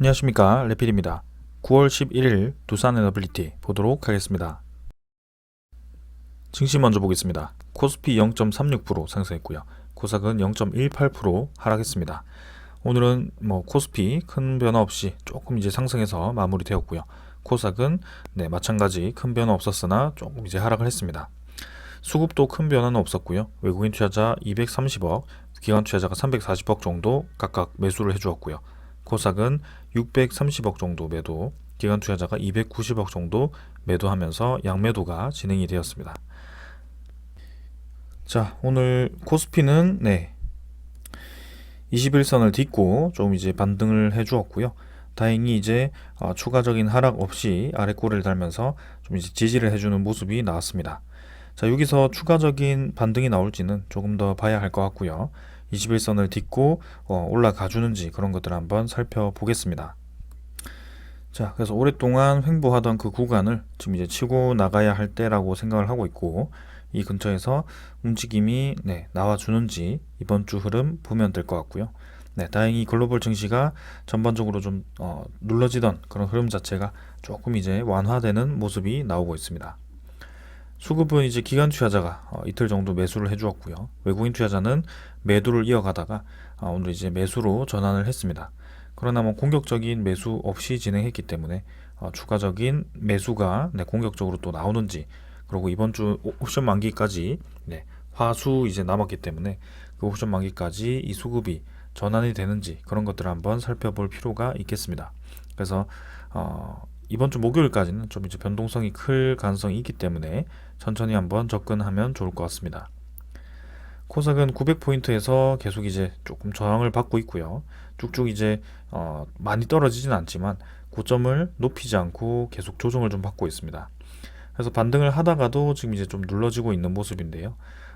안녕하십니까, 레필입니다. 9월 11일 두산 에너빌리티 보도록 하겠습니다. 증시 먼저 보겠습니다. 코스피 0.36% 상승했고요. 코스닥은 0.18% 하락했습니다. 오늘은 코스피 큰 변화 없이 조금 이제 상승해서 마무리되었고요. 코스닥은 마찬가지 큰 변화 없었으나 조금 이제 하락을 했습니다. 수급도 큰 변화는 없었고요. 외국인 투자자 230억, 기관 투자자가 340억 정도 각각 매수를 해주었고요. 코스닥은 630억 정도 매도, 기관 투자자가 290억 정도 매도하면서 양매도가 진행이 되었습니다. 자, 오늘 코스피는 21선을 딛고 좀 이제 반등을 해주었고요. 다행히 이제 추가적인 하락 없이 아래 꼬리를 달면서 좀 이제 지지를 해주는 모습이 나왔습니다. 자, 여기서 추가적인 반등이 나올지는 조금 더 봐야 할 것 같고요. 21선을 딛고 올라가 주는지 그런 것들을 한번 살펴보겠습니다. 자, 그래서 오랫동안 횡보하던 그 구간을 지금 이제 치고 나가야 할 때라고 생각을 하고 있고, 이 근처에서 움직임이 나와 주는지 이번 주 흐름 보면 될 것 같고요. 다행히 글로벌 증시가 전반적으로 좀 눌러지던 그런 흐름 자체가 조금 이제 완화되는 모습이 나오고 있습니다. 수급은 이제 기관 투자자가 이틀 정도 매수를 해주었고요. 외국인 투자자는 매도를 이어가다가 오늘 이제 매수로 전환을 했습니다. 그러나 공격적인 매수 없이 진행했기 때문에 추가적인 매수가 공격적으로 또 나오는지, 그리고 이번 주 옵션 만기까지 화수 이제 남았기 때문에 그 옵션 만기까지 이 수급이 전환이 되는지 그런 것들을 한번 살펴볼 필요가 있겠습니다. 그래서 이번 주 목요일까지는 좀 이제 변동성이 클 가능성이 있기 때문에 천천히 한번 접근하면 좋을 것 같습니다. 코스닥은 900포인트에서 계속 이제 조금 저항을 받고 있고요. 쭉쭉 이제 많이 떨어지진 않지만 고점을 높이지 않고 계속 조정을 좀 받고 있습니다. 그래서 반등을 하다가도 지금 이제 좀 눌러지고 있는 모습인데요.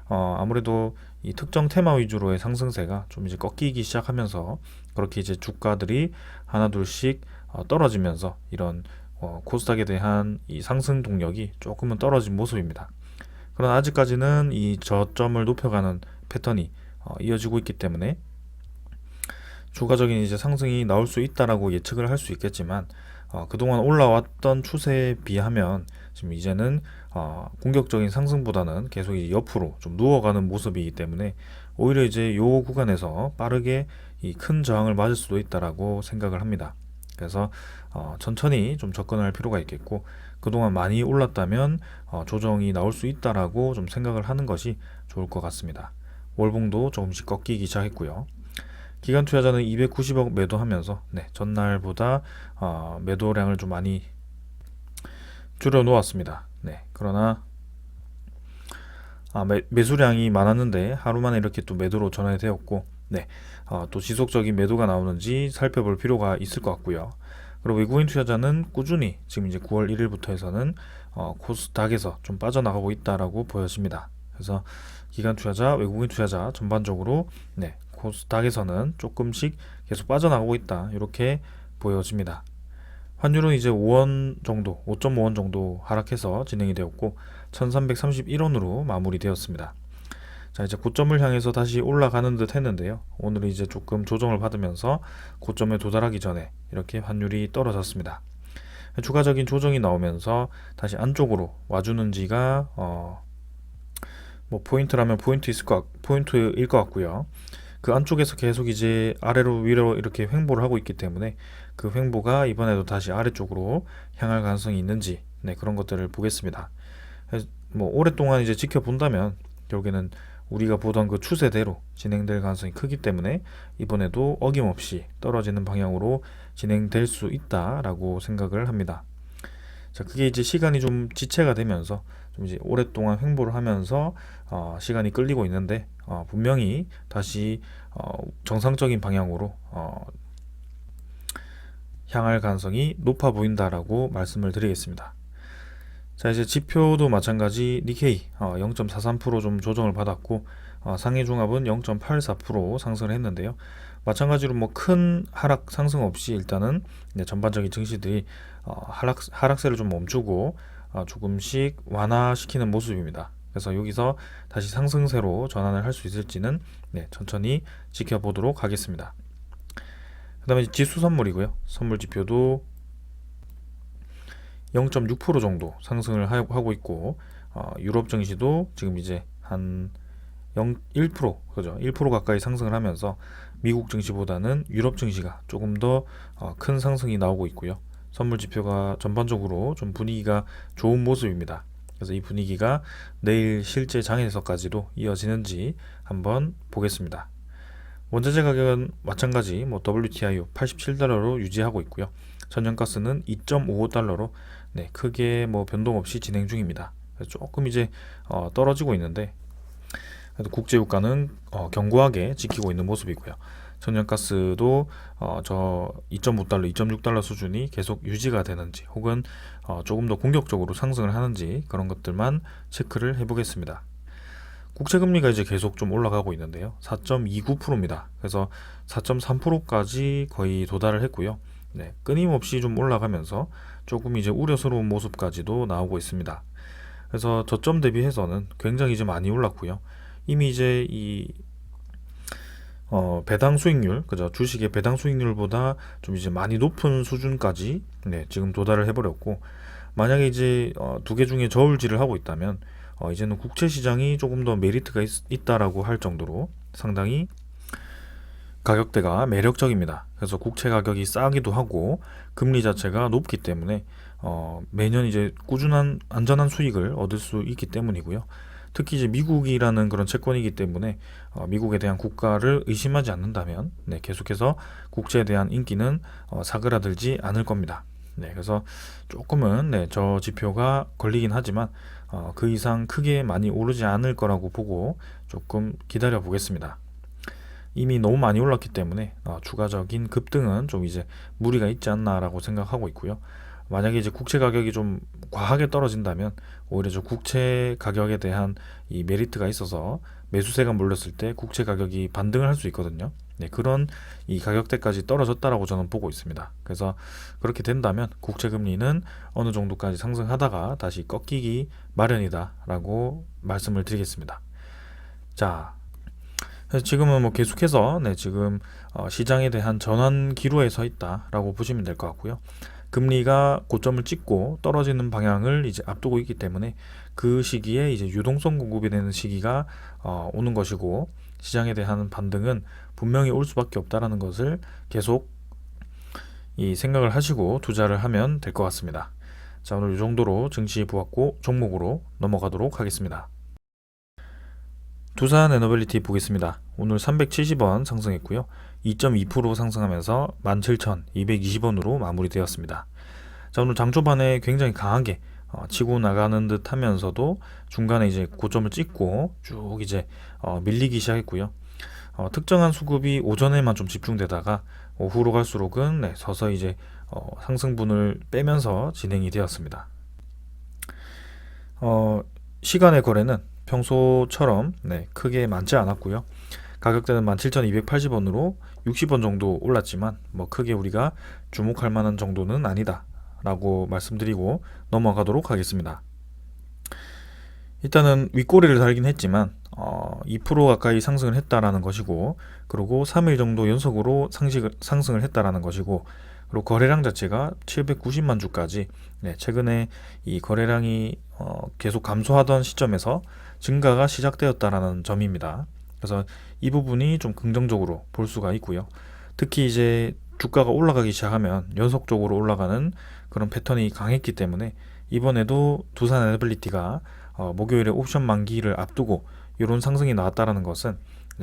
아무래도 이 특정 테마 위주로의 상승세가 좀 이제 꺾이기 시작하면서 그렇게 이제 주가들이 하나둘씩 떨어지면서 이런 코스닥에 대한 이 상승 동력이 조금은 떨어진 모습입니다. 그러나 아직까지는 이 저점을 높여가는 패턴이 이어지고 있기 때문에 추가적인 이제 상승이 나올 수 있다라고 예측을 할 수 있겠지만, 그동안 올라왔던 추세에 비하면 지금 이제는 공격적인 상승보다는 계속 이제 옆으로 좀 누워가는 모습이기 때문에 오히려 이제 요 구간에서 빠르게 이 큰 저항을 맞을 수도 있다라고 생각을 합니다. 그래서 천천히 좀 접근할 필요가 있겠고, 그동안 많이 올랐다면 조정이 나올 수 있다라고 좀 생각을 하는 것이 좋을 것 같습니다. 월봉도 조금씩 꺾이기 시작했고요. 기관 투자자는 290억 매도하면서 전날보다 매도량을 좀 많이 줄여 놓았습니다. 그러나 매수량이 많았는데 하루 만에 이렇게 또 매도로 전환이 되었고, 또 지속적인 매도가 나오는지 살펴볼 필요가 있을 것 같고요. 그리고 외국인 투자자는 꾸준히 지금 이제 9월 1일부터 해서는 코스닥에서 좀 빠져나가고 있다라고 보여집니다. 그래서 기관 투자자, 외국인 투자자 전반적으로 코스닥에서는 조금씩 계속 빠져나가고 있다, 이렇게 보여집니다. 환율은 이제 5원 정도, 5.5원 정도 하락해서 진행이 되었고 1331원으로 마무리되었습니다. 자, 이제 고점을 향해서 다시 올라가는 듯 했는데요. 오늘은 이제 조금 조정을 받으면서 고점에 도달하기 전에 이렇게 환율이 떨어졌습니다. 추가적인 조정이 나오면서 다시 안쪽으로 와주는지가 포인트라면 포인트일 것 같고요. 그 안쪽에서 계속 이제 아래로 위로 이렇게 횡보를 하고 있기 때문에 그 횡보가 이번에도 다시 아래쪽으로 향할 가능성이 있는지 그런 것들을 보겠습니다. 오랫동안 이제 지켜본다면 결국에는 우리가 보던 그 추세대로 진행될 가능성이 크기 때문에 이번에도 어김없이 떨어지는 방향으로 진행될 수 있다라고 생각을 합니다. 자, 그게 이제 시간이 좀 지체가 되면서 좀 이제 오랫동안 횡보를 하면서 시간이 끌리고 있는데 분명히 다시 정상적인 방향으로 향할 가능성이 높아 보인다라고 말씀을 드리겠습니다. 자, 이제 지표도 마찬가지 니케이 0.43% 좀 조정을 받았고 상해 종합은 0.84% 상승을 했는데요. 마찬가지로 큰 하락 상승 없이 일단은 전반적인 증시들이 하락세를 좀 멈추고 조금씩 완화시키는 모습입니다. 그래서 여기서 다시 상승세로 전환을 할 수 있을지는 천천히 지켜보도록 하겠습니다. 그다음에 지수 선물이고요. 선물 지표도 0.6% 정도 상승을 하고 있고, 유럽 증시도 지금 이제 한 1%, 그죠? 1% 가까이 상승을 하면서 미국 증시보다는 유럽 증시가 조금 더 큰 상승이 나오고 있고요. 선물 지표가 전반적으로 좀 분위기가 좋은 모습입니다. 그래서 이 분위기가 내일 실제 장에서까지도 이어지는지 한번 보겠습니다. 원자재 가격은 마찬가지 WTI 87달러로 유지하고 있고요. 천연가스는 2.55달러로 크게 변동 없이 진행 중입니다. 조금 이제 떨어지고 있는데, 그래도 국제유가는 견고하게 지키고 있는 모습이고요. 천연가스도 저 2.5달러, 2.6달러 수준이 계속 유지가 되는지, 혹은 조금 더 공격적으로 상승을 하는지, 그런 것들만 체크를 해보겠습니다. 국채금리가 이제 계속 좀 올라가고 있는데요. 4.29%입니다. 그래서 4.3%까지 거의 도달을 했고요. 끊임없이 좀 올라가면서 조금 이제 우려스러운 모습까지도 나오고 있습니다. 그래서 저점 대비해서는 굉장히 이제 많이 올랐고요. 이미 이제 이 배당 수익률, 그죠? 주식의 배당 수익률보다 좀 이제 많이 높은 수준까지 지금 도달을 해버렸고, 만약에 이제 두 개 중에 저울질을 하고 있다면 이제는 국채 시장이 조금 더 메리트가 있다라고 할 정도로 상당히 가격대가 매력적입니다. 그래서 국채 가격이 싸기도 하고 금리 자체가 높기 때문에 매년 이제 꾸준한 안전한 수익을 얻을 수 있기 때문이고요. 특히 이제 미국이라는 그런 채권이기 때문에 미국에 대한 국가를 의심하지 않는다면 계속해서 국채에 대한 인기는 사그라들지 않을 겁니다. 그래서 조금은 저 지표가 걸리긴 하지만 그 이상 크게 많이 오르지 않을 거라고 보고 조금 기다려 보겠습니다. 이미 너무 많이 올랐기 때문에 추가적인 급등은 좀 이제 무리가 있지 않나라고 생각하고 있고요. 만약에 이제 국채 가격이 좀 과하게 떨어진다면 오히려 저 국채 가격에 대한 이 메리트가 있어서 매수세가 몰렸을 때 국채 가격이 반등을 할 수 있거든요. 그런 이 가격대까지 떨어졌다라고 저는 보고 있습니다. 그래서 그렇게 된다면 국채 금리는 어느 정도까지 상승하다가 다시 꺾이기 마련이다라고 말씀을 드리겠습니다. 자, 지금은 계속해서 지금 시장에 대한 전환 기로에 서 있다라고 보시면 될 것 같고요. 금리가 고점을 찍고 떨어지는 방향을 이제 앞두고 있기 때문에 그 시기에 이제 유동성 공급이 되는 시기가 오는 것이고, 시장에 대한 반등은 분명히 올 수밖에 없다라는 것을 계속 이 생각을 하시고 투자를 하면 될 것 같습니다. 자, 오늘 이 정도로 증시 보았고 종목으로 넘어가도록 하겠습니다. 두산 에너빌리티 보겠습니다. 오늘 370원 상승했고요. 2.2% 상승하면서 17,220원으로 마무리되었습니다. 자, 오늘 장 초반에 굉장히 강하게 치고 나가는 듯 하면서도 중간에 이제 고점을 찍고 쭉 이제 밀리기 시작했고요. 특정한 수급이 오전에만 좀 집중되다가 오후로 갈수록은 서서히 이제 상승분을 빼면서 진행이 되었습니다. 시간의 거래는 평소처럼 크게 많지 않았고요. 가격대는 17,280원으로 60원 정도 올랐지만 크게 우리가 주목할 만한 정도는 아니다 라고 말씀드리고 넘어가도록 하겠습니다. 일단은 윗꼬리를 달긴 했지만 2% 가까이 상승을 했다라는 것이고, 그리고 3일 정도 연속으로 상승을 했다라는 것이고, 그리고 거래량 자체가 790만 주까지 최근에 이 거래량이 계속 감소하던 시점에서 증가가 시작되었다라는 점입니다. 그래서 이 부분이 좀 긍정적으로 볼 수가 있고요. 특히 이제 주가가 올라가기 시작하면 연속적으로 올라가는 그런 패턴이 강했기 때문에 이번에도 두산 에너빌리티가 목요일에 옵션 만기를 앞두고 이런 상승이 나왔다라는 것은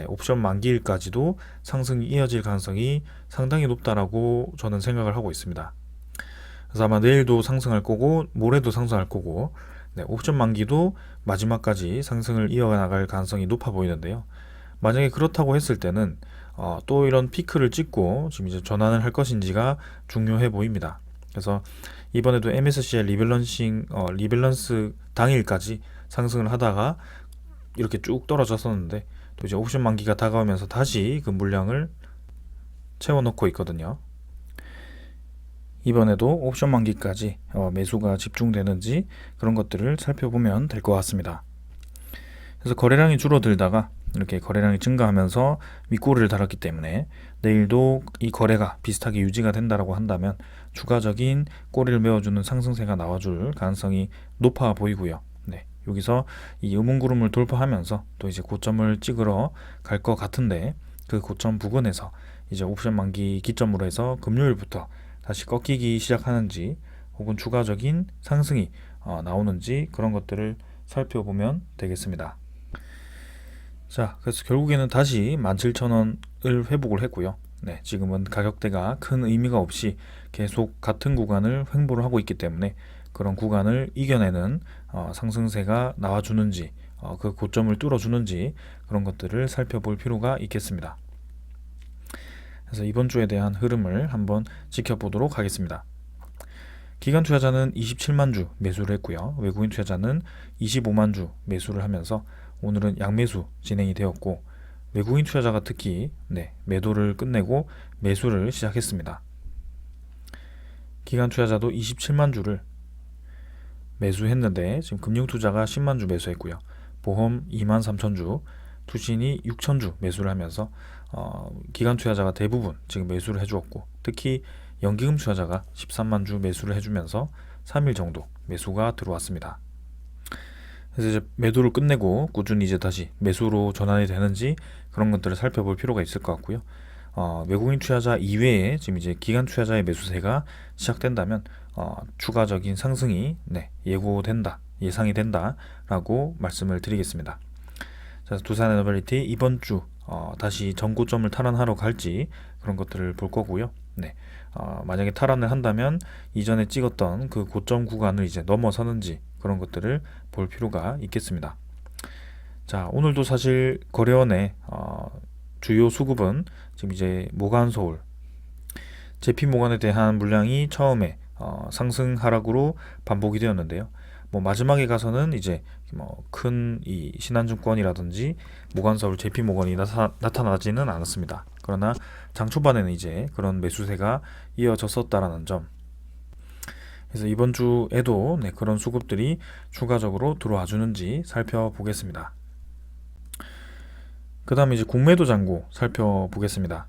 옵션 만기일까지도 상승이 이어질 가능성이 상당히 높다라고 저는 생각을 하고 있습니다. 그래서 아마 내일도 상승할 거고 모레도 상승할 거고 옵션 만기도 마지막까지 상승을 이어나갈 가능성이 높아 보이는데요. 만약에 그렇다고 했을 때는 또 이런 피크를 찍고 지금 이제 전환을 할 것인지가 중요해 보입니다. 그래서 이번에도 MSCI 리밸런스 당일까지 상승을 하다가 이렇게 쭉 떨어졌었는데, 또 이제 옵션 만기가 다가오면서 다시 그 물량을 채워넣고 있거든요. 이번에도 옵션 만기까지 매수가 집중되는지 그런 것들을 살펴보면 될 것 같습니다. 그래서 거래량이 줄어들다가 이렇게 거래량이 증가하면서 윗꼬리를 달았기 때문에 내일도 이 거래가 비슷하게 유지가 된다라고 한다면 추가적인 꼬리를 메워주는 상승세가 나와줄 가능성이 높아 보이고요. 네, 여기서 이 음운구름을 돌파하면서 또 이제 고점을 찍으러 갈 것 같은데 그 고점 부근에서 이제 옵션 만기 기점으로 해서 금요일부터 다시 꺾이기 시작하는지 혹은 추가적인 상승이 나오는지 그런 것들을 살펴보면 되겠습니다. 자, 그래서 결국에는 다시 17,000원을 회복을 했고요. 네, 지금은 가격대가 큰 의미가 없이 계속 같은 구간을 횡보를 하고 있기 때문에 그런 구간을 이겨내는 상승세가 나와주는지 그 고점을 뚫어주는지 그런 것들을 살펴볼 필요가 있겠습니다. 그래서 이번 주에 대한 흐름을 한번 지켜보도록 하겠습니다. 기관 투자자는 27만 주 매수를 했고요. 외국인 투자자는 25만 주 매수를 하면서 오늘은 양매수 진행이 되었고 외국인 투자자가 특히 매도를 끝내고 매수를 시작했습니다. 기관 투자자도 27만 주를 매수했는데 지금 금융투자가 10만 주 매수했고요. 보험 2만 3천 주, 투신이 6천 주 매수를 하면서 기관 투자자가 대부분 지금 매수를 해주었고 특히 연기금 투자자가 13만 주 매수를 해주면서 3일 정도 매수가 들어왔습니다. 그래서 이제 매도를 끝내고 꾸준히 이제 다시 매수로 전환이 되는지 그런 것들을 살펴볼 필요가 있을 것 같고요. 외국인 투자자 이외에 지금 이제 기관 투자자의 매수세가 시작된다면 추가적인 상승이 예상이 된다라고 말씀을 드리겠습니다. 자, 두산 에너빌리티 이번 주 다시 전고점을 탈환하러 갈지 그런 것들을 볼 거고요. 만약에 탈환을 한다면 이전에 찍었던 그 고점 구간을 이제 넘어서는지 그런 것들을 볼 필요가 있겠습니다. 자, 오늘도 사실 거래원의 주요 수급은 지금 이제 모간서울, JP모건에 대한 물량이 처음에 상승 하락으로 반복이 되었는데요. 마지막에 가서는 이제 큰 이 신한증권이라든지 모간서울, JP모건이 나타나지는 않았습니다. 그러나 장 초반에는 이제 그런 매수세가 이어졌었다라는 점. 그래서 이번 주에도 그런 수급들이 추가적으로 들어와 주는지 살펴보겠습니다. 그 다음에 이제 공매도 잔고 살펴보겠습니다.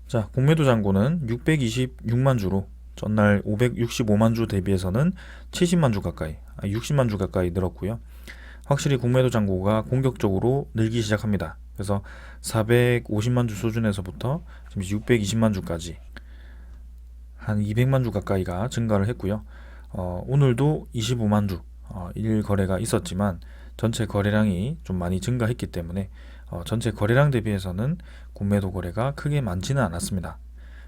자, 공매도 잔고는 626만 주로 전날 565만 주 대비해서는 70만 주 가까이, 60만 주 가까이 늘었고요. 확실히 공매도 잔고가 공격적으로 늘기 시작합니다. 그래서 450만 주 수준에서부터 지금 620만 주까지 한 200만 주 가까이가 증가를 했고요. 오늘도 25만 주 일 거래가 있었지만 전체 거래량이 좀 많이 증가했기 때문에 전체 거래량 대비해서는 공매도 거래가 크게 많지는 않았습니다.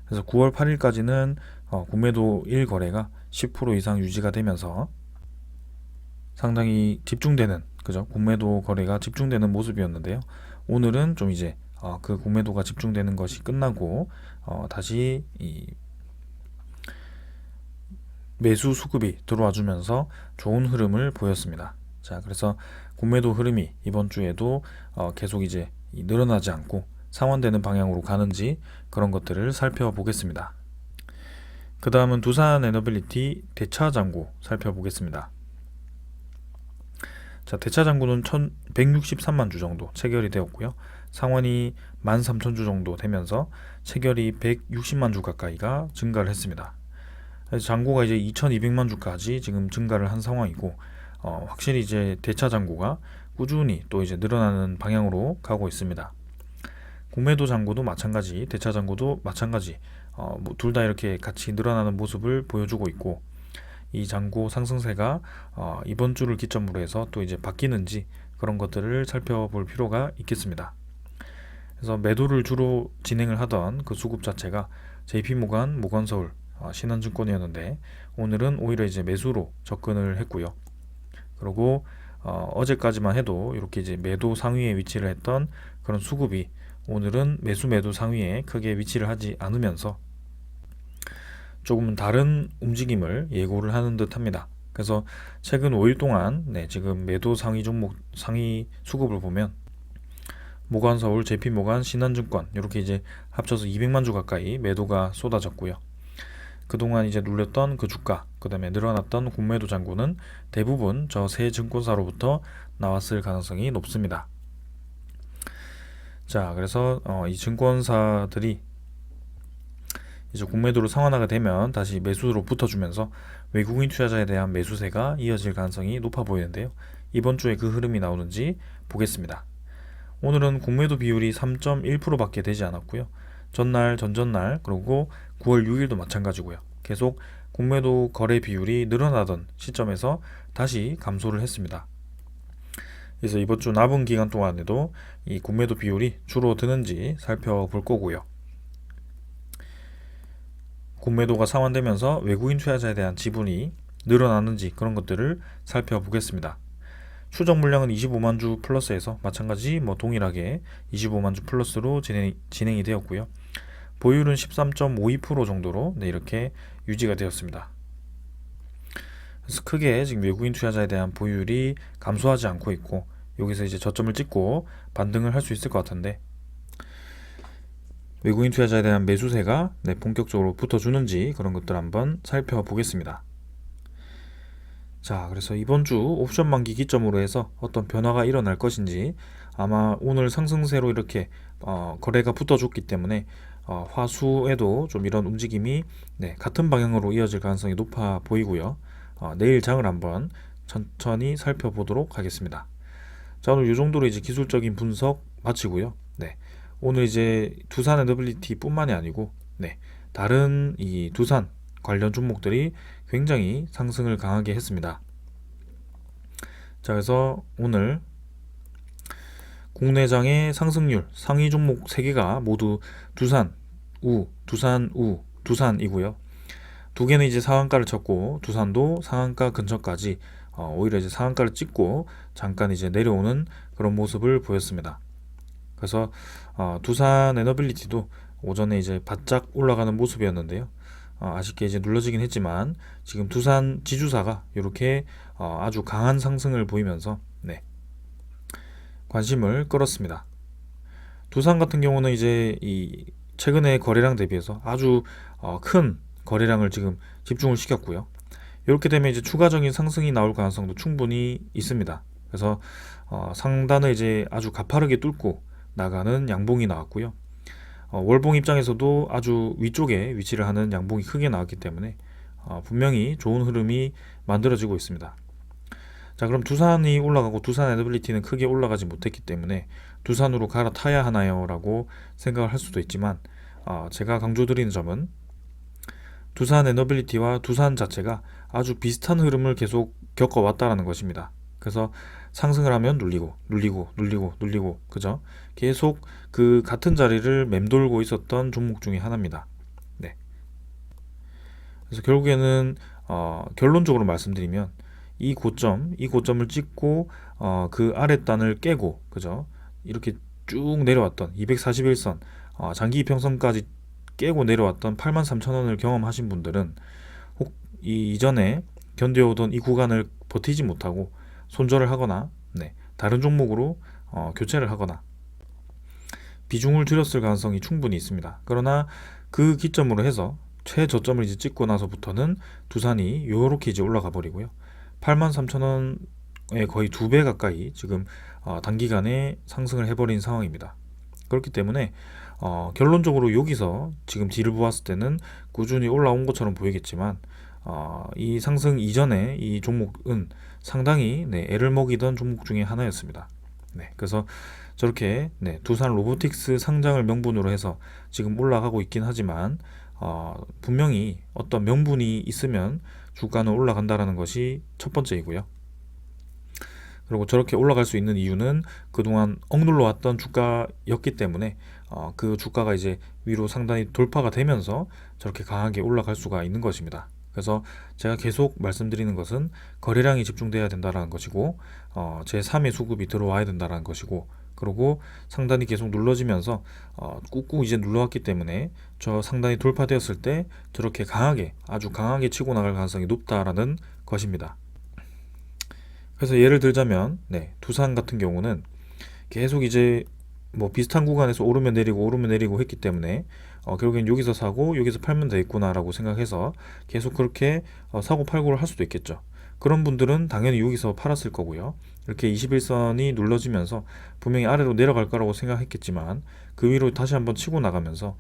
그래서 9월 8일까지는 공매도 1거래가 10% 이상 유지가 되면서 상당히 집중되는 공매도 거래가 집중되는 모습이었는데요. 오늘은 좀 이제 그 공매도가 집중되는 것이 끝나고 다시 이 매수 수급이 들어와 주면서 좋은 흐름을 보였습니다. 자, 그래서 공매도 흐름이 이번 주에도 계속 이제 늘어나지 않고 상환되는 방향으로 가는지 그런 것들을 살펴보겠습니다. 그 다음은 두산 에너빌리티 대차 잔고 살펴보겠습니다. 자, 대차 잔고는 163만 주 정도 체결이 되었고요. 상환이 13,000주 정도 되면서 체결이 160만 주 가까이가 증가를 했습니다. 그래서 잔고가 이제 2,200만 주까지 지금 증가를 한 상황이고 확실히 이제 대차 잔고가 꾸준히 또 이제 늘어나는 방향으로 가고 있습니다. 공매도 잔고도 마찬가지, 대차 잔고도 마찬가지, 둘 다 이렇게 같이 늘어나는 모습을 보여주고 있고 이 잔고 상승세가 이번 주를 기점으로 해서 또 이제 바뀌는지 그런 것들을 살펴볼 필요가 있겠습니다. 그래서 매도를 주로 진행을 하던 그 수급 자체가 JP모건, 모건서울, 신한증권이었는데 오늘은 오히려 이제 매수로 접근을 했고요. 그리고 어제까지만 해도 이렇게 이제 매도 상위에 위치를 했던 그런 수급이 오늘은 매도 상위에 크게 위치를 하지 않으면서 조금은 다른 움직임을 예고를 하는 듯 합니다. 그래서 최근 5일 동안 지금 매도 상위 종목 상위 수급을 보면 모건서울, JP모건, 신한증권 이렇게 이제 합쳐서 200만 주 가까이 매도가 쏟아졌고요. 그동안 이제 눌렸던 그 주가, 그 다음에 늘어났던 공매도 잔고는 대부분 저 세 증권사로부터 나왔을 가능성이 높습니다. 자, 그래서 이 증권사들이 이제 공매도로 상환하게 되면 다시 매수로 붙어주면서 외국인 투자자에 대한 매수세가 이어질 가능성이 높아 보이는데요. 이번 주에 그 흐름이 나오는지 보겠습니다. 오늘은 공매도 비율이 3.1%밖에 되지 않았고요. 전날, 전전날, 그리고 9월 6일도 마찬가지고요. 계속 공매도 거래 비율이 늘어나던 시점에서 다시 감소를 했습니다. 그래서 이번 주 남은 기간 동안에도 이 공매도 비율이 줄어드는지 살펴볼 거고요. 공매도가 상환되면서 외국인 투자자에 대한 지분이 늘어나는지 그런 것들을 살펴보겠습니다. 추적 물량은 25만 주 플러스에서 마찬가지 동일하게 25만 주 플러스로 진행이 되었고요. 보유율은 13.52% 정도로 이렇게 유지가 되었습니다. 그래서 크게 지금 외국인 투자자에 대한 보유율이 감소하지 않고 있고 여기서 이제 저점을 찍고 반등을 할 수 있을 것 같은데 외국인 투자자에 대한 매수세가 본격적으로 붙어주는지 그런 것들 한번 살펴보겠습니다. 자, 그래서 이번 주 옵션 만기 기점으로 해서 어떤 변화가 일어날 것인지 아마 오늘 상승세로 이렇게 거래가 붙어줬기 때문에 화수에도 좀 이런 움직임이 같은 방향으로 이어질 가능성이 높아 보이고요. 내일 장을 한번 천천히 살펴보도록 하겠습니다. 자, 오늘 이 정도로 이제 기술적인 분석 마치고요. 오늘 이제 두산 에너빌리티 뿐만이 아니고 다른 이 두산 관련 종목들이 굉장히 상승을 강하게 했습니다. 자, 그래서 오늘 국내장의 상승률 상위 종목 3개가 모두 두산이고요. 2개는 이제 상한가를 쳤고 두산도 상한가 근처까지 오히려 이제 상한가를 찍고 잠깐 이제 내려오는 그런 모습을 보였습니다. 그래서 두산 에너빌리티도 오전에 이제 바짝 올라가는 모습이었는데요. 아쉽게 이제 눌러지긴 했지만 지금 두산 지주사가 이렇게 아주 강한 상승을 보이면서 관심을 끌었습니다. 두산 같은 경우는 이제 이 최근에 거래량 대비해서 아주 큰 거래량을 지금 집중을 시켰고요. 이렇게 되면 이제 추가적인 상승이 나올 가능성도 충분히 있습니다. 그래서 상단을 이제 아주 가파르게 뚫고 나가는 양봉이 나왔고요. 월봉 입장에서도 아주 위쪽에 위치를 하는 양봉이 크게 나왔기 때문에 분명히 좋은 흐름이 만들어지고 있습니다. 자, 그럼 두산이 올라가고 두산 에너빌리티는 크게 올라가지 못했기 때문에 두산으로 갈아타야 하나요? 라고 생각을 할 수도 있지만 제가 강조드리는 점은 두산 에너빌리티와 두산 자체가 아주 비슷한 흐름을 계속 겪어왔다라는 것입니다. 그래서 상승을 하면 눌리고 그죠? 계속 그 같은 자리를 맴돌고 있었던 종목 중에 하나입니다. 그래서 결국에는 결론적으로 말씀드리면 이 고점을 찍고 그 아랫단을 깨고 그죠? 이렇게 쭉 내려왔던 241선 장기 이평선까지 깨고 내려왔던 83,000원을 경험하신 분들은 혹 이전에 견뎌오던 이 구간을 버티지 못하고 손절을 하거나 다른 종목으로 교체를 하거나 비중을 줄였을 가능성이 충분히 있습니다. 그러나 그 기점으로 해서 최저점을 이제 찍고 나서부터는 두산이 요렇게 이제 올라가 버리고요. 83,000원에 거의 2배 가까이 지금 단기간에 상승을 해버린 상황입니다. 그렇기 때문에 결론적으로 여기서 지금 뒤를 보았을 때는 꾸준히 올라온 것처럼 보이겠지만 이 상승 이전에 이 종목은 상당히 애를 먹이던 종목 중에 하나였습니다. 그래서 저렇게 두산 로보틱스 상장을 명분으로 해서 지금 올라가고 있긴 하지만 분명히 어떤 명분이 있으면 주가는 올라간다라는 것이 첫 번째이고요. 그리고 저렇게 올라갈 수 있는 이유는 그동안 억눌러 왔던 주가였기 때문에 그 주가가 이제 위로 상당히 돌파가 되면서 저렇게 강하게 올라갈 수가 있는 것입니다. 그래서 제가 계속 말씀드리는 것은 거래량이 집중돼야 된다는 것이고 제3의 수급이 들어와야 된다는 것이고 그리고 상단이 계속 눌러지면서 꾹꾹 이제 눌러왔기 때문에 저 상단이 돌파되었을 때 저렇게 강하게 아주 강하게 치고 나갈 가능성이 높다라는 것입니다. 그래서 예를 들자면 두산 같은 경우는 계속 이제 비슷한 구간에서 오르면 내리고 했기 때문에 결국엔 여기서 사고 여기서 팔면 되겠구나 라고 생각해서 계속 그렇게 사고 팔고를 할 수도 있겠죠. 그런 분들은 당연히 여기서 팔았을 거고요. 이렇게 21선이 눌러지면서 분명히 아래로 내려갈 거라고 생각했겠지만 그 위로 다시 한번 치고 나가면서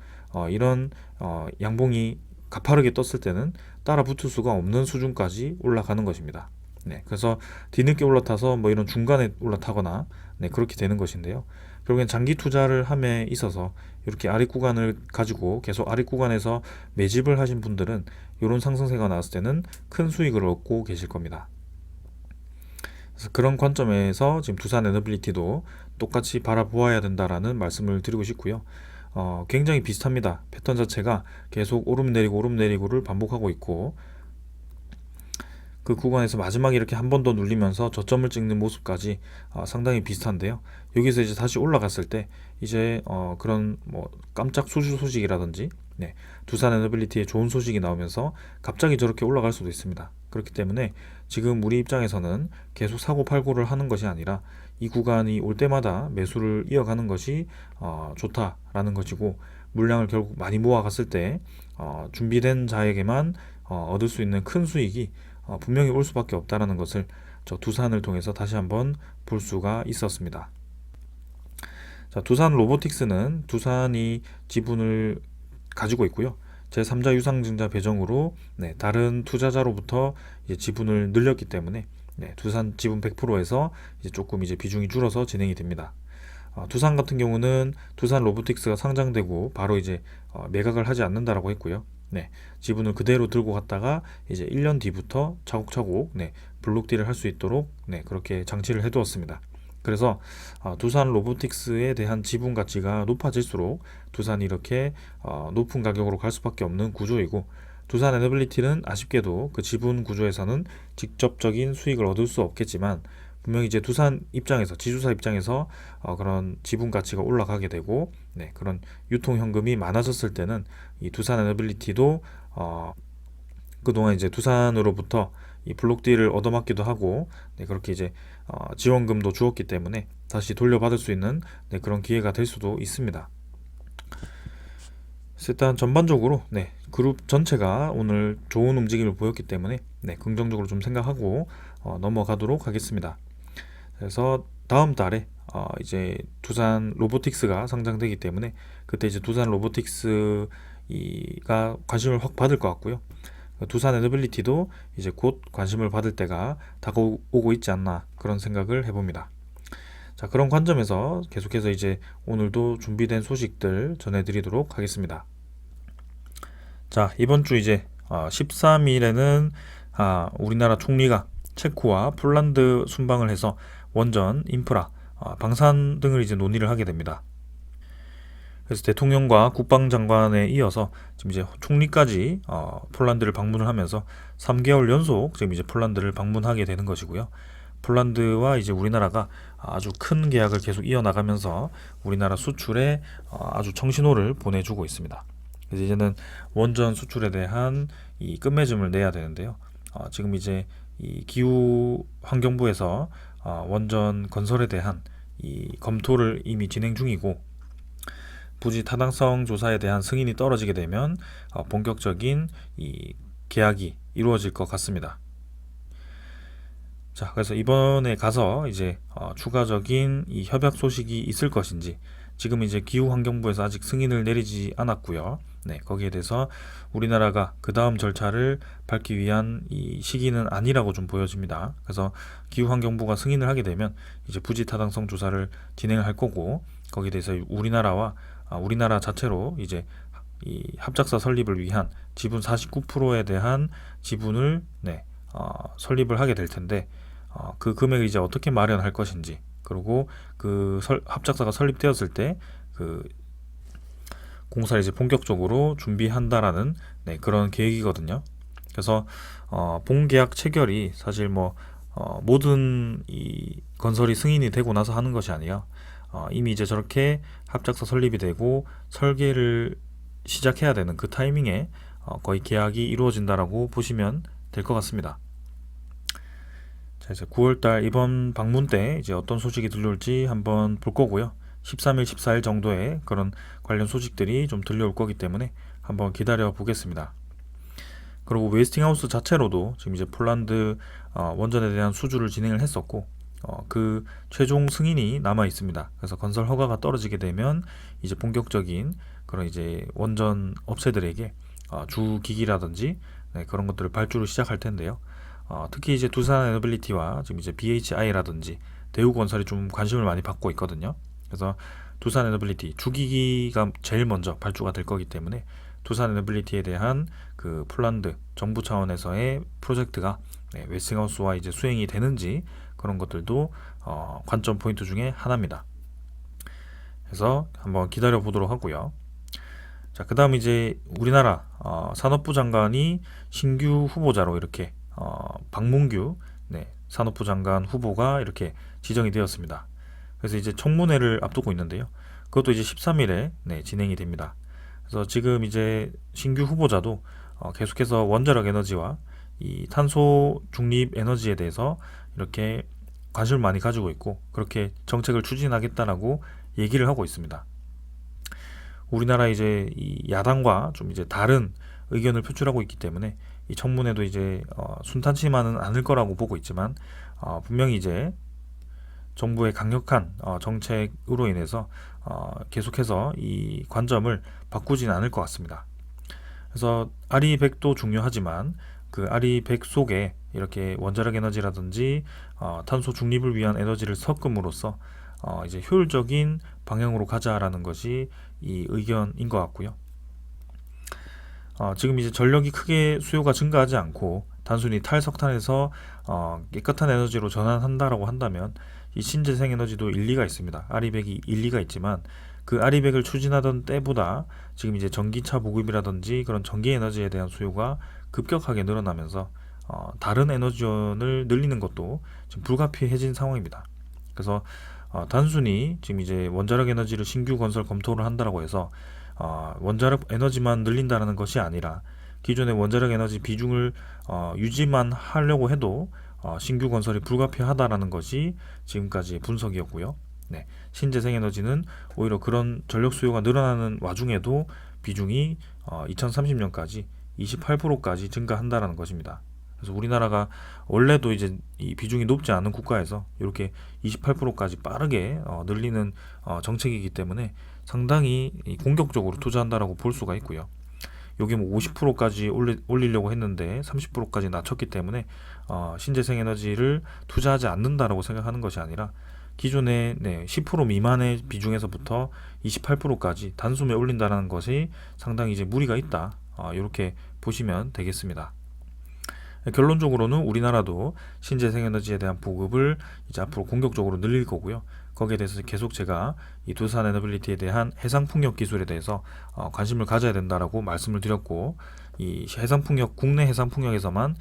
이런 양봉이 가파르게 떴을 때는 따라 붙을 수가 없는 수준까지 올라가는 것입니다. 네, 그래서 뒤늦게 올라타서 뭐 이런 중간에 올라타거나 네, 그렇게 되는 것인데요. 결국엔 장기 투자를 함에 있어서 이렇게 아래 구간을 가지고 계속 아래 구간에서 매집을 하신 분들은 이런 상승세가 나왔을 때는 큰 수익을 얻고 계실 겁니다. 그래서 그런 관점에서 지금 두산 에너빌리티도 똑같이 바라보아야 된다라는 말씀을 드리고 싶고요. 굉장히 비슷합니다. 패턴 자체가 계속 오름내리고 오름내리고를 반복하고 있고 그 구간에서 마지막에 이렇게 한 번 더 눌리면서 저점을 찍는 모습까지 상당히 비슷한데요. 여기서 이제 다시 올라갔을 때 이제 그런 뭐 깜짝 수주 소식이라든지 네, 두산 에너빌리티에 좋은 소식이 나오면서 갑자기 저렇게 올라갈 수도 있습니다. 그렇기 때문에 지금 우리 입장에서는 계속 사고 팔고를 하는 것이 아니라 이 구간이 올 때마다 매수를 이어가는 것이 좋다라는 것이고 물량을 결국 많이 모아갔을 때 준비된 자에게만 얻을 수 있는 큰 수익이 분명히 올 수밖에 없다라는 것을 저 두산을 통해서 다시 한번 볼 수가 있었습니다. 자, 두산 로보틱스는 두산이 지분을 가지고 있고요. 제3자 유상증자 배정으로 네, 다른 투자자로부터 이제 지분을 늘렸기 때문에 네, 두산 지분 100%에서 이제 조금 이제 비중이 줄어서 진행이 됩니다. 두산 같은 경우는 두산 로보틱스가 상장되고 바로 이제 매각을 하지 않는다라고 했고요. 네, 지분을 그대로 들고 갔다가 이제 1년 뒤부터 차곡차곡 네, 블록딜을 할 수 있도록 네, 그렇게 장치를 해두었습니다. 그래서 두산 로보틱스에 대한 지분 가치가 높아질수록 두산이 이렇게 높은 가격으로 갈 수밖에 없는 구조이고 두산 에너빌리티는 아쉽게도 그 지분 구조에서는 직접적인 수익을 얻을 수 없겠지만 분명히 이제 두산 입장에서 지주사 입장에서 그런 지분 가치가 올라가게 되고 네, 그런 유통 현금이 많아졌을 때는 이 두산 에너빌리티도 그동안 이제 두산으로부터 이 블록딜을 얻어맞기도 하고 네, 그렇게 이제 지원금도 주었기 때문에 다시 돌려받을 수 있는 네, 그런 기회가 될 수도 있습니다. 일단 전반적으로 네, 그룹 전체가 오늘 좋은 움직임을 보였기 때문에 네, 긍정적으로 좀 생각하고 넘어가도록 하겠습니다. 그래서 다음 달에 이제 두산 로보틱스가 상장되기 때문에 그때 이제 두산 로보틱스가 관심을 확 받을 것 같고요. 두산 에너빌리티도 이제 곧 관심을 받을 때가 다가오고 있지 않나 그런 생각을 해봅니다. 자, 그런 관점에서 계속해서 이제 오늘도 준비된 소식들 전해드리도록 하겠습니다. 자, 이번 주 이제 13일에는 우리나라 총리가 체코와 폴란드 순방을 해서 원전, 인프라, 방산 등을 이제 논의를 하게 됩니다. 그래서 대통령과 국방장관에 이어서 지금 이제 총리까지 폴란드를 방문을 하면서 3개월 연속 지금 이제 폴란드를 방문하게 되는 것이고요. 폴란드와 이제 우리나라가 아주 큰 계약을 계속 이어나가면서 우리나라 수출에 아주 청신호를 보내주고 있습니다. 그래서 이제는 원전 수출에 대한 이 끝맺음을 내야 되는데요. 지금 이제 이 기후환경부에서 원전 건설에 대한 이 검토를 이미 진행 중이고 부지 타당성 조사에 대한 승인이 떨어지게 되면 본격적인 이 계약이 이루어질 것 같습니다. 자, 그래서 이번에 가서 이제 추가적인 이 협약 소식이 있을 것인지 지금 이제 기후환경부에서 아직 승인을 내리지 않았고요. 네, 거기에 대해서 우리나라가 그 다음 절차를 밟기 위한 이 시기는 아니라고 좀 보여집니다. 그래서 기후환경부가 승인을 하게 되면 이제 부지 타당성 조사를 진행을 할 거고 거기에 대해서 우리나라 자체로 이제 이 합작사 설립을 위한 지분 49%에 대한 지분을 설립을 하게 될 텐데 그 금액을 이제 어떻게 마련할 것인지 그리고 그 합작사가 설립되었을 때 그 공사를 이제 본격적으로 준비한다라는 그런 계획이거든요. 그래서 본계약 체결이 사실 뭐 모든 이 건설이 승인이 되고 나서 하는 것이 아니라 이미 이제 저렇게 합작사 설립이 되고 설계를 시작해야 되는 그 타이밍에 거의 계약이 이루어진다라고 보시면 될 것 같습니다. 자, 이제 9월달 이번 방문 때 이제 어떤 소식이 들려올지 한번 볼 거고요. 13일, 14일 정도의 그런 관련 소식들이 좀 들려올 거기 때문에 한번 기다려 보겠습니다. 그리고 웨스팅하우스 자체로도 지금 이제 폴란드 원전에 대한 수주를 진행을 했었고 그 최종 승인이 남아 있습니다. 그래서 건설 허가가 떨어지게 되면 이제 본격적인 그런 이제 원전 업체들에게 주 기기라든지 네, 그런 것들을 발주를 시작할 텐데요. 특히 이제 두산 에너빌리티와 지금 이제 BHI라든지 대우건설이 좀 관심을 많이 받고 있거든요. 그래서 두산 에너빌리티 주기기가 제일 먼저 발주가 될 거기 때문에 두산 에너빌리티에 대한 그 폴란드 정부 차원에서의 프로젝트가 네, 웨스팅하우스와 이제 수행이 되는지 그런 것들도 관점 포인트 중에 하나입니다. 그래서 한번 기다려 보도록 하고요. 자, 그다음 이제 우리나라 산업부 장관이 신규 후보자로 이렇게 박문규 네, 산업부 장관 후보가 이렇게 지정이 되었습니다. 그래서 이제 청문회를 앞두고 있는데요. 그것도 이제 13일에 네, 진행이 됩니다. 그래서 지금 이제 신규 후보자도 계속해서 원자력 에너지와 이 탄소 중립 에너지에 대해서 이렇게 관심을 많이 가지고 있고 그렇게 정책을 추진하겠다라고 얘기를 하고 있습니다. 우리나라 이제 이 야당과 좀 이제 다른 의견을 표출하고 있기 때문에 이 청문회도 이제 순탄치만은 않을 거라고 보고 있지만 분명히 이제 정부의 강력한 정책으로 인해서 계속해서 이 관점을 바꾸지는 않을 것 같습니다. 그래서 아리100도 중요하지만 그 아리100 속에 이렇게 원자력 에너지라든지 탄소 중립을 위한 에너지를 섞음으로써 이제 효율적인 방향으로 가자라는 것이 이 의견인 것 같고요. 지금 이제 전력이 크게 수요가 증가하지 않고 단순히 탈석탄에서 깨끗한 에너지로 전환한다라고 한다면 이 신재생 에너지도 일리가 있습니다. 아리100이 일리가 있지만 그 아리100을 추진하던 때보다 지금 이제 전기차 보급이라든지 그런 전기 에너지에 대한 수요가 급격하게 늘어나면서 다른 에너지원을 늘리는 것도 지금 불가피해진 상황입니다. 그래서 단순히 지금 이제 원자력 에너지를 신규 건설 검토를 한다라고 해서 원자력 에너지만 늘린다는 것이 아니라 기존의 원자력 에너지 비중을 유지만 하려고 해도 신규 건설이 불가피하다라는 것이 지금까지 분석이었고요. 네, 신재생 에너지는 오히려 그런 전력 수요가 늘어나는 와중에도 비중이 2030년까지 28%까지 증가한다라는 것입니다. 그래서 우리나라가 원래도 이제 이 비중이 높지 않은 국가에서 이렇게 28%까지 빠르게 늘리는 정책이기 때문에 상당히 공격적으로 투자한다라고 볼 수가 있고요. 여기 뭐 50%까지 올리려고 했는데 30%까지 낮췄기 때문에 신재생 에너지를 투자하지 않는다라고 생각하는 것이 아니라 기존의 10% 미만의 비중에서부터 28%까지 단숨에 올린다는 것이 상당히 이제 무리가 있다. 이렇게 보시면 되겠습니다. 결론적으로는 우리나라도 신재생 에너지에 대한 보급을 이제 앞으로 공격적으로 늘릴 거고요. 거기에 대해서 계속 제가 이 두산 에너빌리티에 대한 해상풍력 기술에 대해서 관심을 가져야 된다라고 말씀을 드렸고, 이 해상풍력 국내 해상풍력에서만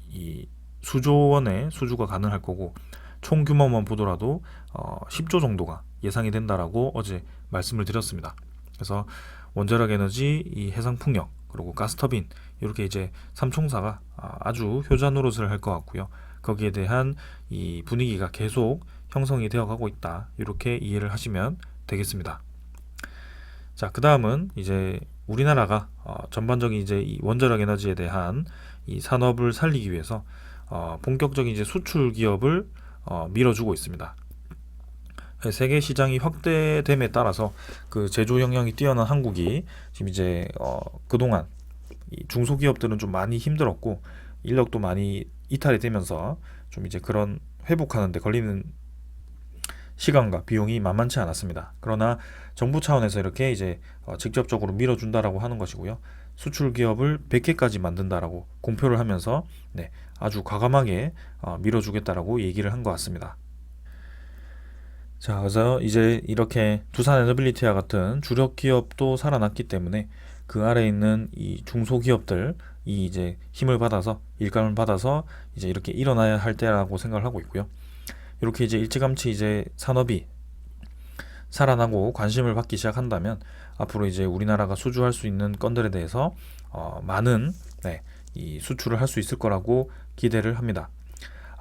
이 수조 원의 수주가 가능할 거고 총 규모만 보더라도 10조 정도가 예상이 된다라고 어제 말씀을 드렸습니다. 그래서 원자력 에너지, 이 해상풍력, 그리고 가스터빈 이렇게 이제 삼총사가 아주 효자 노릇을 할 것 같고요. 거기에 대한 이 분위기가 계속 형성이 되어 가고 있다. 이렇게 이해를 하시면 되겠습니다. 자, 그 다음은 이제 우리나라가 전반적인 이제 이 원자력 에너지에 대한 이 산업을 살리기 위해서 본격적인 이제 수출 기업을 밀어주고 있습니다. 세계 시장이 확대됨에 따라서 그 제조 역량이 뛰어난 한국이 지금 이제 그동안 이 중소기업들은 좀 많이 힘들었고 인력도 많이 이탈이 되면서 좀 이제 그런 회복하는 데 걸리는 시간과 비용이 만만치 않았습니다. 그러나 정부 차원에서 이렇게 이제 직접적으로 밀어준다라고 하는 것이고요. 수출 기업을 100개까지 만든다라고 공표를 하면서 아주 과감하게 밀어주겠다라고 얘기를 한 것 같습니다. 자, 그래서 이제 이렇게 두산 에너빌리티와 같은 주력 기업도 살아났기 때문에 그 아래에 있는 이 중소기업들이 이제 힘을 받아서 일감을 받아서 이제 이렇게 일어나야 할 때라고 생각을 하고 있고요. 이렇게 이제 일찌감치 이제 산업이 살아나고 관심을 받기 시작한다면 앞으로 이제 우리나라가 수주할 수 있는 건들에 대해서 많은 이 수출을 할 수 있을 거라고 기대를 합니다.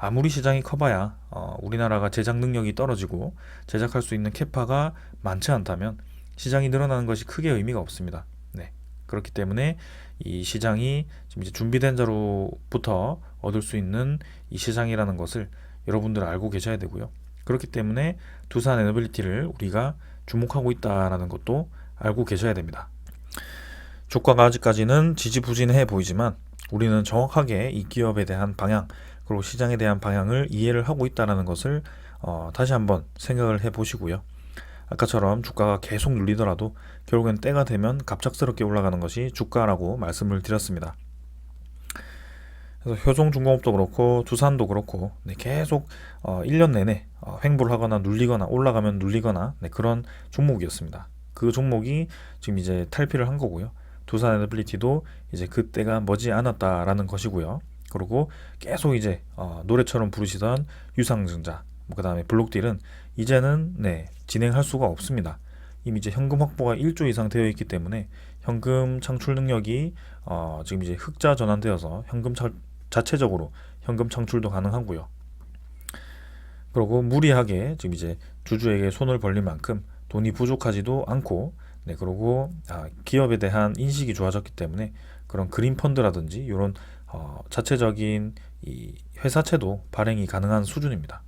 아무리 시장이 커봐야 우리나라가 제작 능력이 떨어지고 제작할 수 있는 캐파가 많지 않다면 시장이 늘어나는 것이 크게 의미가 없습니다. 그렇기 때문에 이 시장이 지금 이제 준비된 자로부터 얻을 수 있는 이 시장이라는 것을 여러분들 알고 계셔야 되고요. 그렇기 때문에 두산 에너빌리티를 우리가 주목하고 있다라는 것도 알고 계셔야 됩니다. 주가가 아직까지는 지지부진해 보이지만 우리는 정확하게 이 기업에 대한 방향 그리고 시장에 대한 방향을 이해를 하고 있다는 것을 다시 한번 생각을 해 보시고요. 아까처럼 주가가 계속 눌리더라도 결국엔 때가 되면 갑작스럽게 올라가는 것이 주가라고 말씀을 드렸습니다. 그래서 효종중공업도 그렇고 두산도 그렇고 계속 1년 내내 횡보를 하거나 눌리거나 올라가면 눌리거나 그런 종목이었습니다. 그 종목이 지금 이제 탈피를 한 거고요. 두산 에너빌리티도 이제 그때가 머지 않았다라는 것이고요. 그리고 계속 이제 노래처럼 부르시던 유상증자, 그 다음에 블록딜은 이제는 진행할 수가 없습니다. 이미 이제 현금 확보가 1조 이상 되어 있기 때문에 현금 창출 능력이 지금 이제 흑자 전환되어서 자체적으로 현금 창출도 가능하고요. 그리고 무리하게 지금 이제 주주에게 손을 벌릴 만큼 돈이 부족하지도 않고 그리고 기업에 대한 인식이 좋아졌기 때문에 그런 그린 펀드라든지 이런 자체적인 이 회사채도 발행이 가능한 수준입니다.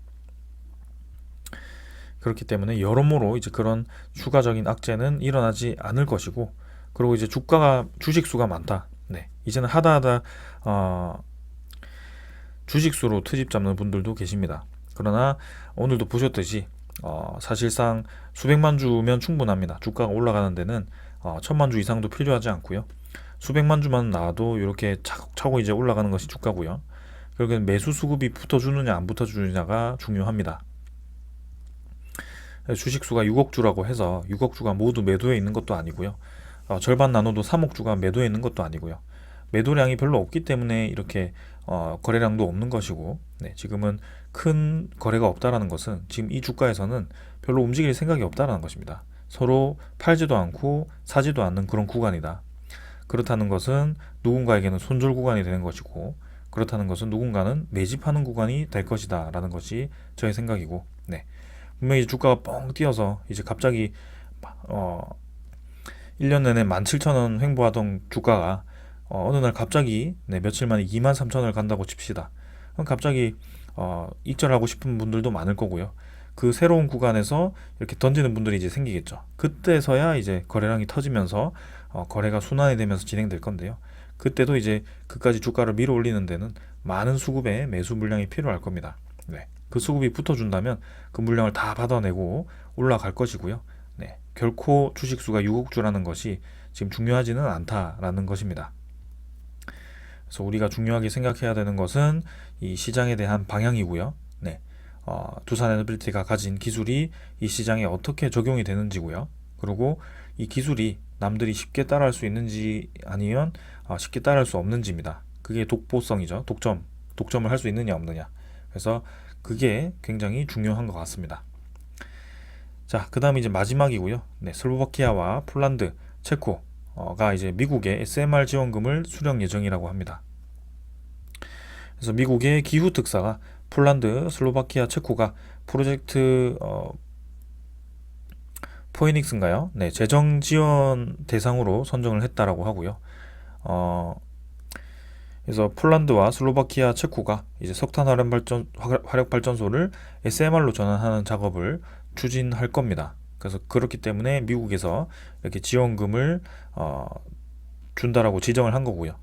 그렇기 때문에 여러모로 이제 그런 추가적인 악재는 일어나지 않을 것이고, 그리고 이제 주식수가 많다. 이제는 하다 주식수로 트집 잡는 분들도 계십니다. 그러나 오늘도 보셨듯이 사실상 수백만 주면 충분합니다. 주가가 올라가는 데는 천만 주 이상도 필요하지 않고요. 수백만 주만 나와도 이렇게 차곡차곡 이제 올라가는 것이 주가고요. 결국엔 매수 수급이 붙어주느냐 안 붙어주느냐가 중요합니다. 주식수가 6억 주라고 해서 6억 주가 모두 매도해 있는 것도 아니고요. 절반 나눠도 3억 주가 매도해 있는 것도 아니고요. 매도량이 별로 없기 때문에 이렇게 거래량도 없는 것이고, 지금은 큰 거래가 없다라는 것은 지금 이 주가에서는 별로 움직일 생각이 없다라는 것입니다. 서로 팔지도 않고 사지도 않는 그런 구간이다. 그렇다는 것은 누군가에게는 손절 구간이 되는 것이고, 그렇다는 것은 누군가는 매집하는 구간이 될 것이다 라는 것이 저의 생각이고, 분명히 주가가 뻥 뛰어서 이제 갑자기 1년 내내 17,000원 횡보하던 주가가 어느 날 갑자기 며칠 만에 23,000원을 간다고 칩시다. 그럼 갑자기 익절하고 싶은 분들도 많을 거고요. 그 새로운 구간에서 이렇게 던지는 분들이 이제 생기겠죠. 그때서야 이제 거래량이 터지면서 거래가 순환이 되면서 진행될 건데요. 그때도 이제 그까지 주가를 밀어 올리는 데는 많은 수급의 매수 물량이 필요할 겁니다. 그 수급이 붙어준다면 그 물량을 다 받아내고 올라갈 것이고요. 결코 주식수가 6억 주라는 것이 지금 중요하지는 않다라는 것입니다. 그래서 우리가 중요하게 생각해야 되는 것은 이 시장에 대한 방향이고요. 두산 에너빌리티가 가진 기술이 이 시장에 어떻게 적용이 되는지고요. 그리고 이 기술이 남들이 쉽게 따라할 수 있는지 아니면 쉽게 따라할 수 없는지입니다. 그게 독보성이죠. 독점을 할 수 있느냐 없느냐. 그래서 그게 굉장히 중요한 것 같습니다. 자, 그 다음에 이제 마지막이고요. 슬로바키아와 폴란드, 체코가 이제 미국의 SMR 지원금을 수령 예정이라고 합니다. 그래서 미국의 기후 특사가 폴란드, 슬로바키아, 체코가 프로젝트 포에닉스인가요? 재정 지원 대상으로 선정을 했다라고 하고요. 그래서 폴란드와 슬로바키아, 체코가 이제 석탄 화력 발전소를 SMR로 전환하는 작업을 추진할 겁니다. 그래서 그렇기 때문에 미국에서 이렇게 지원금을 준다라고 지정을 한 거고요.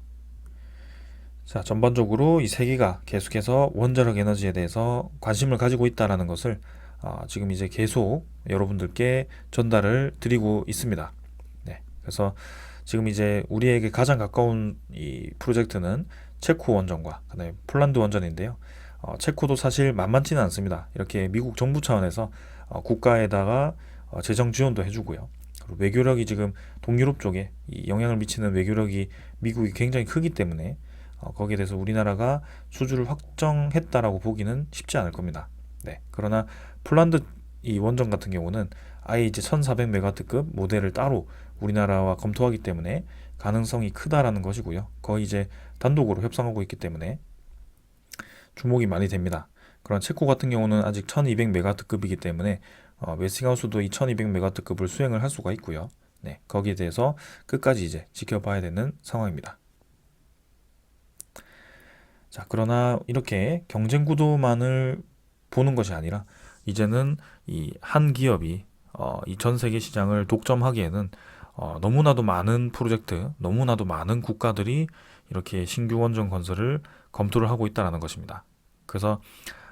자, 전반적으로 이 세계가 계속해서 원자력 에너지에 대해서 관심을 가지고 있다라는 것을 지금 이제 계속 여러분들께 전달을 드리고 있습니다. 그래서 지금 이제 우리에게 가장 가까운 이 프로젝트는 체코 원전과 그다음에 폴란드 원전인데요. 체코도 사실 만만치는 않습니다. 이렇게 미국 정부 차원에서 국가에다가 재정 지원도 해주고요. 그리고 외교력이 지금 동유럽 쪽에 이 영향을 미치는 외교력이 미국이 굉장히 크기 때문에 거기에 대해서 우리나라가 수주를 확정했다라고 보기는 쉽지 않을 겁니다. 그러나 폴란드 이 원전 같은 경우는 아예 이제 1400메가와트급 모델을 따로 우리나라와 검토하기 때문에 가능성이 크다라는 것이고요. 거의 이제 단독으로 협상하고 있기 때문에 주목이 많이 됩니다. 그런 체코 같은 경우는 아직 1200메가와트급이기 때문에 웨스팅하우스도 이 1200메가와트급을 수행을 할 수가 있고요. 네, 거기에 대해서 끝까지 이제 지켜봐야 되는 상황입니다. 자, 그러나 이렇게 경쟁 구도만을 보는 것이 아니라 이제는 이 한 기업이 이 전 세계 시장을 독점하기에는 너무나도 많은 프로젝트, 너무나도 많은 국가들이 이렇게 신규 원전 건설을 검토를 하고 있다는 것입니다. 그래서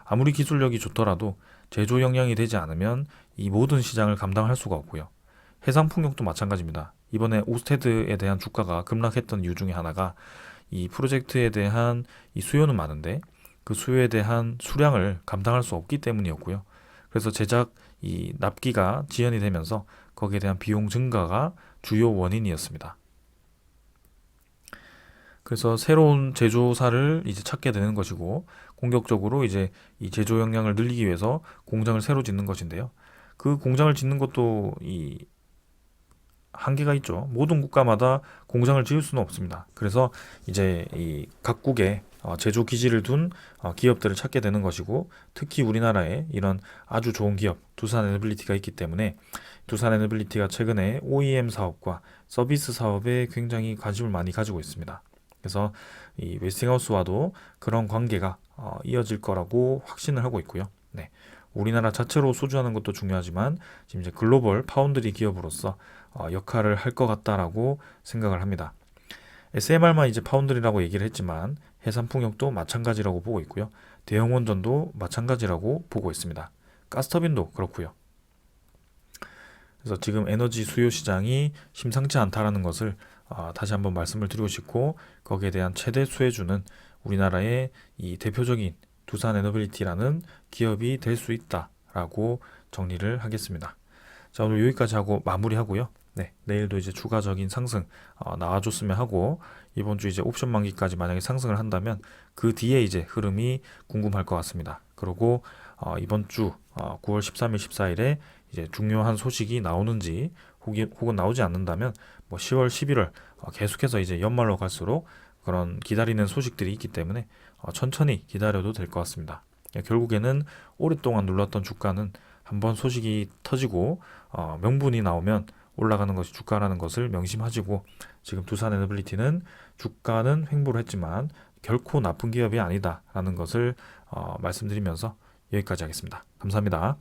아무리 기술력이 좋더라도 제조 역량이 되지 않으면 이 모든 시장을 감당할 수가 없고요. 해상풍력도 마찬가지입니다. 이번에 오스테드에 대한 주가가 급락했던 이유 중에 하나가 이 프로젝트에 대한 이 수요는 많은데 그 수요에 대한 수량을 감당할 수 없기 때문이었고요. 그래서 제작 이 납기가 지연이 되면서 거기에 대한 비용 증가가 주요 원인이었습니다. 그래서 새로운 제조사를 이제 찾게 되는 것이고 공격적으로 이제 이 제조 역량을 늘리기 위해서 공장을 새로 짓는 것인데요. 그 공장을 짓는 것도 이 한계가 있죠. 모든 국가마다 공장을 지을 수는 없습니다. 그래서 이제 이 각국의 제조 기지를 둔 기업들을 찾게 되는 것이고 특히 우리나라에 이런 아주 좋은 기업 두산 에너빌리티가 있기 때문에 두산 에너빌리티가 최근에 OEM 사업과 서비스 사업에 굉장히 관심을 많이 가지고 있습니다. 그래서 이 웨스팅하우스와도 그런 관계가 이어질 거라고 확신을 하고 있고요. 네. 우리나라 자체로 소주하는 것도 중요하지만 지금 이제 글로벌 파운드리 기업으로서 역할을 할 것 같다라고 생각을 합니다. SMR만 이제 파운드리라고 얘기를 했지만 해상풍력도 마찬가지라고 보고 있고요. 대형 원전도 마찬가지라고 보고 있습니다. 가스터빈도 그렇고요. 그래서 지금 에너지 수요 시장이 심상치 않다라는 것을 다시 한번 말씀을 드리고 싶고 거기에 대한 최대 수혜주는 우리나라의 이 대표적인 두산 에너빌리티라는 기업이 될 수 있다라고 정리를 하겠습니다. 자, 오늘 여기까지 하고 마무리하고요. 네, 내일도 이제 추가적인 상승 나와줬으면 하고 이번 주 이제 옵션 만기까지 만약에 상승을 한다면 그 뒤에 이제 흐름이 궁금할 것 같습니다. 그리고 이번 주 9월 13일, 14일에 이제 중요한 소식이 나오는지 혹은 나오지 않는다면 뭐 10월, 11월 계속해서 이제 연말로 갈수록 그런 기다리는 소식들이 있기 때문에 천천히 기다려도 될 것 같습니다. 결국에는 오랫동안 눌렀던 주가는 한번 소식이 터지고 명분이 나오면 올라가는 것이 주가라는 것을 명심하시고 지금 두산 에너빌리티는 주가는 횡보를 했지만 결코 나쁜 기업이 아니다라는 것을 말씀드리면서 여기까지 하겠습니다. 감사합니다.